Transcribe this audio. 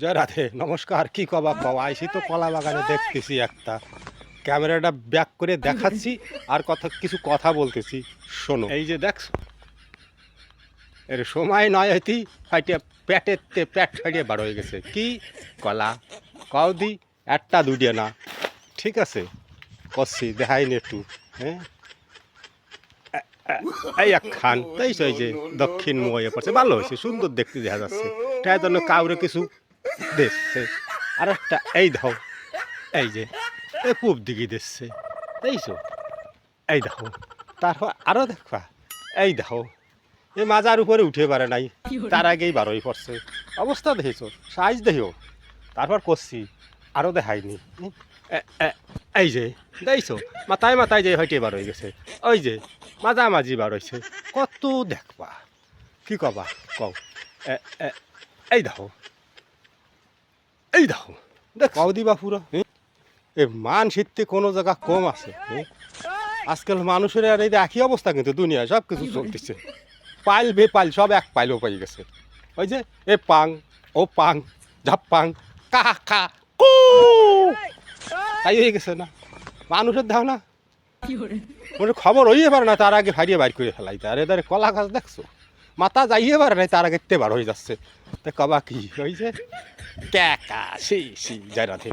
জয় রাধে, নমস্কার। কি কবা কওয়া আইসি তো কলা বাগানে দেখতেছি একটা ক্যামেরাটা ব্যাক করে দেখাচ্ছি আর কিছু কথা বলতেছি, শোনো। এই যে দেখছো, এর সময় নয় হইতি ফাইটে প্যাট ফাইটে বার হয়ে গেছে। কি কলা কও দি, একটা দুটিয়া না, ঠিক আছে করছি দেখাইনি একটু। হ্যাঁ, এই এক খান তাই এই যে দক্ষিণ মুয়ে পড়ছে, ভালো হয়েছে, সুন্দর দেখতে দেখা যাচ্ছে। তাই জন্য কাউরে কিছু দেখছে। আর একটা এই দাও, এই যে এই পূব দিকে দিচ্ছে, দেখছো, এই দেখো। তারপর আরও দেখবা, এই দেখো এই মাজার উপরে উঠে পারে নাই, তার আগেই বারোই পড়ছে। অবস্থা দেখেছো, সাইজ দেখিও। তারপর করছি আরও দেখাইনি। এই যে দেখছো, মাথায় মাথায় যে হইতে বার হয়ে গেছে, ওই যে মাঝামাঝি বার হয়েছে। কত দেখবা, কি কবা কও। এই দেখো, এই দেখো, দেখ কও দিবা পুরো। এ মান শীতে কোনো জায়গা কম আছে? আজকাল মানুষের আর এই একই অবস্থা, কিন্তু দুনিয়ায় সব কিছু চলতেছে। পাইল বেপাইল সব এক পাইলও পাই গেছে। ওই যে এ পাং ও পাং ঝাপ পাং কা কা কু, তাই হয়ে গেছে না মানুষের ধাও না। মনে খবর হইয়ে পারে না, তার আগে হারিয়ে বাইর করে ফেলাইতে। আর এদের কলা গাছ দেখছো, মাথা যাইয়ে পারে না, তার আগে বার হয়ে যাচ্ছে। তা কবা কি ওই যে ক্যাকা সেই সেই যায় রাধে।